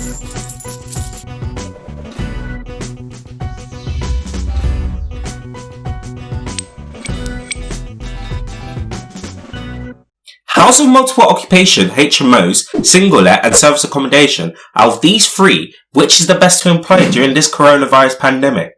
House of multiple occupation, HMOs, single let and service accommodation, out of these three, which is the best to employ during this coronavirus pandemic?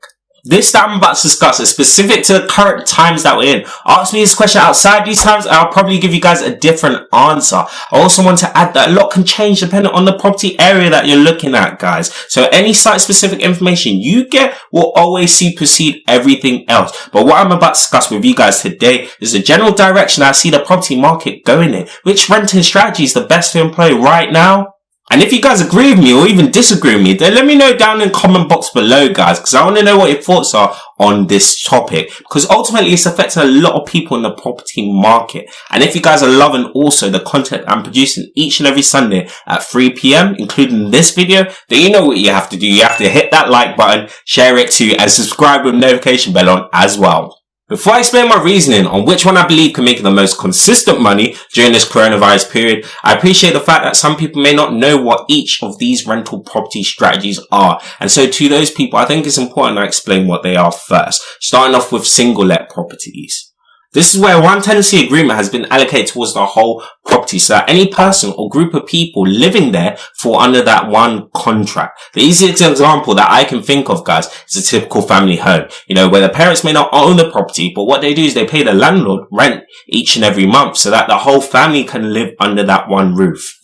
This that I'm about to discuss is specific to the current times that we're in. Ask me this question outside these times and I'll probably give you guys a different answer. I also want to add that a lot can change depending on the property area that you're looking at, guys. So any site specific information you get will always supersede everything else. But what I'm about to discuss with you guys today is the general direction I see the property market going in. Which renting strategy is the best to employ right now? And if you guys agree with me or even disagree with me, then let me know down in the comment box below, guys, because I want to know what your thoughts are on this topic, because ultimately it's affecting a lot of people in the property market. And if you guys are loving also the content I'm producing each and every Sunday at 3 p.m, including this video, then you know what you have to do. You have to hit that like button, share it too, and subscribe with notification bell on as well. Before I explain my reasoning on which one I believe can make the most consistent money during this coronavirus period, I appreciate the fact that some people may not know what each of these rental property strategies are. And so to those people, I think it's important I explain what they are first, starting off with single let properties. This is where one tenancy agreement has been allocated towards the whole property, so that any person or group of people living there fall under that one contract. The easiest example that I can think of, guys, is a typical family home, where the parents may not own the property, but what they do is they pay the landlord rent each and every month so that the whole family can live under that one roof.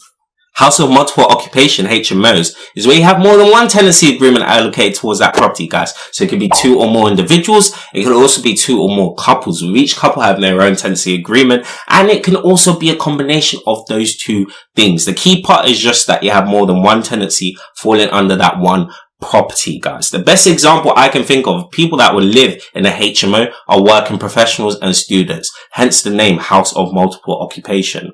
House of multiple occupation, HMOs, is where you have more than one tenancy agreement allocated towards that property, guys. So it could be 2 or more individuals. It could also be 2 or more couples, with each couple having their own tenancy agreement. And it can also be a combination of those two things. The key part is just that you have more than one tenancy falling under that one property, guys. The best example I can think of people that will live in a HMO are working professionals and students. Hence the name House of Multiple Occupation.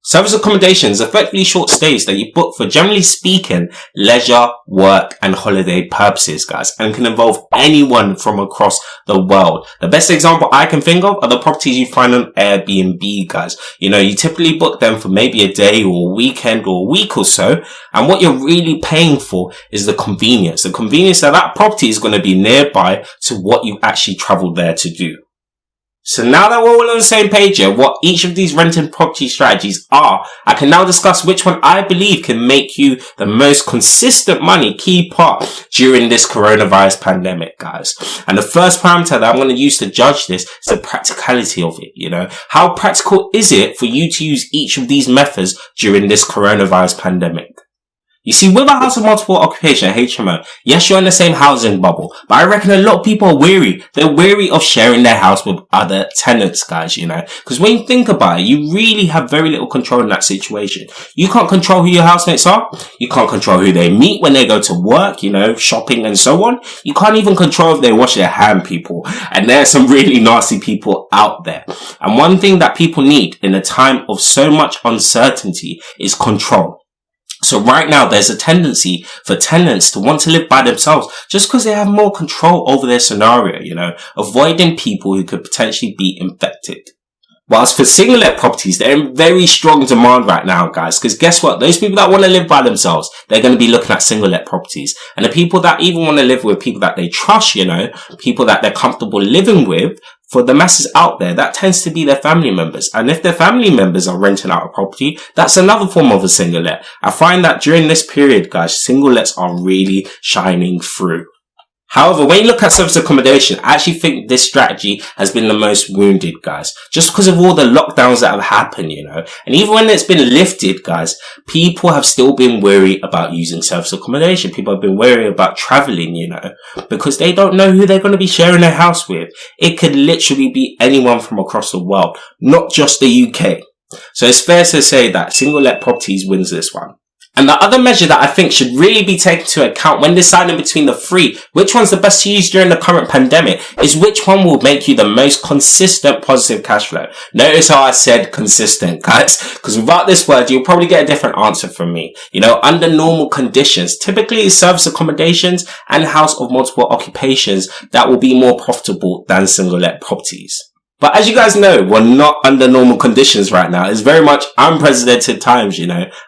Service accommodation is effectively short stays that you book for, generally speaking, leisure, work and holiday purposes, guys, and can involve anyone from across the world. The best example I can think of are the properties you find on Airbnb, guys. You typically book them for maybe a day or a weekend or a week or so, and what you're really paying for is the convenience. The convenience that that property is going to be nearby to what you actually traveled there to do. So now that we're all on the same page here, what each of these renting property strategies are, I can now discuss which one I believe can make you the most consistent money, key part during this coronavirus pandemic, guys. And the first parameter that I'm going to use to judge this is the practicality of it, How practical is it for you to use each of these methods during this coronavirus pandemic? You see, with a house of multiple occupation, HMO, yes, you're in the same housing bubble, but I reckon a lot of people are weary. They're weary of sharing their house with other tenants, guys, because when you think about it, you really have very little control in that situation. You can't control who your housemates are. You can't control who they meet when they go to work, shopping and so on. You can't even control if they wash their hand, people. And there are some really nasty people out there. And one thing that people need in a time of so much uncertainty is control. So right now, there's a tendency for tenants to want to live by themselves just because they have more control over their scenario, avoiding people who could potentially be infected. Whilst for single let properties, they're in very strong demand right now, guys, because guess what? Those people that want to live by themselves, they're going to be looking at single let properties. And the people that even want to live with people that they trust, people that they're comfortable living with, for the masses out there, that tends to be their family members. And if their family members are renting out a property, that's another form of a single let. I find that during this period, guys, single lets are really shining through. However, when you look at service accommodation, I actually think this strategy has been the most wounded, guys, just because of all the lockdowns that have happened, and even when it's been lifted, guys, people have still been wary about using service accommodation. People have been wary about traveling, because they don't know who they're going to be sharing their house with. It could literally be anyone from across the world, not just the UK. So it's fair to say that single let properties wins this one. And the other measure that I think should really be taken into account when deciding between the three, which one's the best to use during the current pandemic, is which one will make you the most consistent positive cash flow. Notice how I said consistent, guys, because without this word, you'll probably get a different answer from me. Under normal conditions, typically it's service accommodations and house of multiple occupations that will be more profitable than single let properties. But as you guys know, we're not under normal conditions right now. It's very much unprecedented times,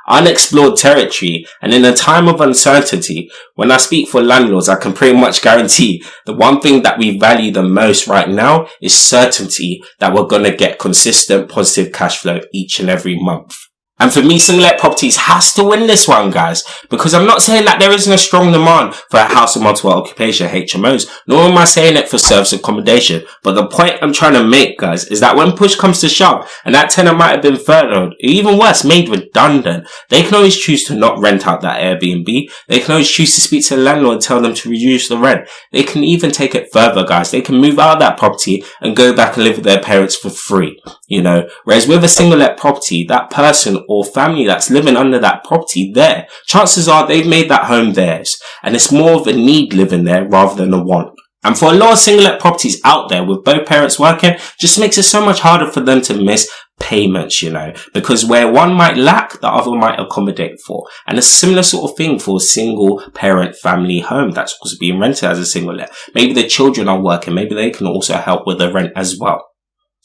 unexplored territory. And in a time of uncertainty, when I speak for landlords, I can pretty much guarantee the one thing that we value the most right now is certainty that we're going to get consistent positive cash flow each and every month. And for me, single-let properties has to win this one, guys, because I'm not saying that there isn't a strong demand for a house of multiple occupation, HMOs, nor am I saying it for service accommodation. But the point I'm trying to make, guys, is that when push comes to shove, and that tenant might have been furloughed, or even worse, made redundant, they can always choose to not rent out that Airbnb. They can always choose to speak to the landlord and tell them to reduce the rent. They can even take it further, guys. They can move out of that property and go back and live with their parents for free, Whereas with a single-let property, that person or family that's living under that property there, chances are they've made that home theirs, and it's more of a need living there rather than a want. And for a lot of single-let properties out there with both parents working, just makes it so much harder for them to miss payments, because where one might lack, the other might accommodate for. And a similar sort of thing for a single parent family home that's also being rented as a single-let. Maybe the children are working, maybe they can also help with the rent as well.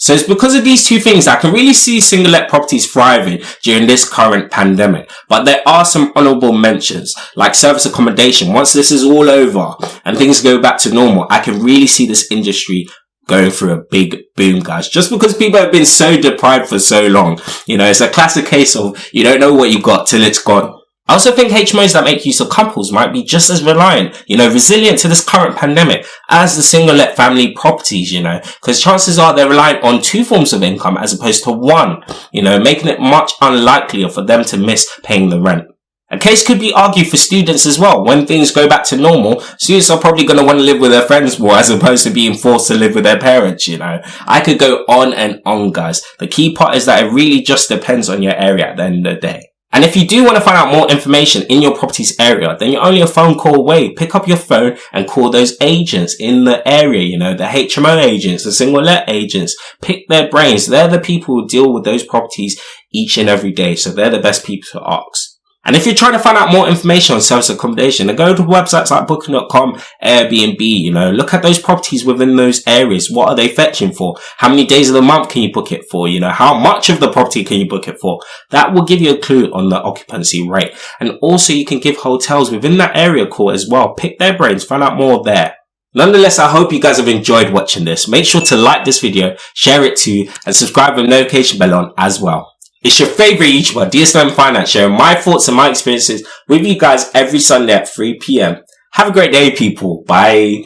So it's because of these two things I can really see single-let properties thriving during this current pandemic. But there are some honourable mentions, like service accommodation. Once this is all over and things go back to normal, I can really see this industry going through a big boom, guys. Just because people have been so deprived for so long. It's a classic case of you don't know what you got till it's gone. I also think HMOs that make use of couples might be just as reliant, resilient to this current pandemic as the single-let family properties, because chances are they're reliant on two forms of income as opposed to one, making it much unlikelier for them to miss paying the rent. A case could be argued for students as well. When things go back to normal, students are probably going to want to live with their friends more as opposed to being forced to live with their parents, I could go on and on, guys. The key part is that it really just depends on your area at the end of the day. And if you do want to find out more information in your property's area, then you're only a phone call away. Pick up your phone and call those agents in the area, the HMO agents, the single-let agents. Pick their brains. They're the people who deal with those properties each and every day. So they're the best people to ask. And if you're trying to find out more information on service accommodation, then go to websites like booking.com, Airbnb, look at those properties within those areas. What are they fetching for? How many days of the month can you book it for? How much of the property can you book it for? That will give you a clue on the occupancy rate. And also you can give hotels within that area a call as well. Pick their brains, find out more there. Nonetheless, I hope you guys have enjoyed watching this. Make sure to like this video, share it too, and subscribe with the notification bell on as well. It's your favorite YouTuber, DSM Finance, sharing my thoughts and my experiences with you guys every Sunday at 3 p.m. Have a great day, people. Bye.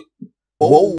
Whoa.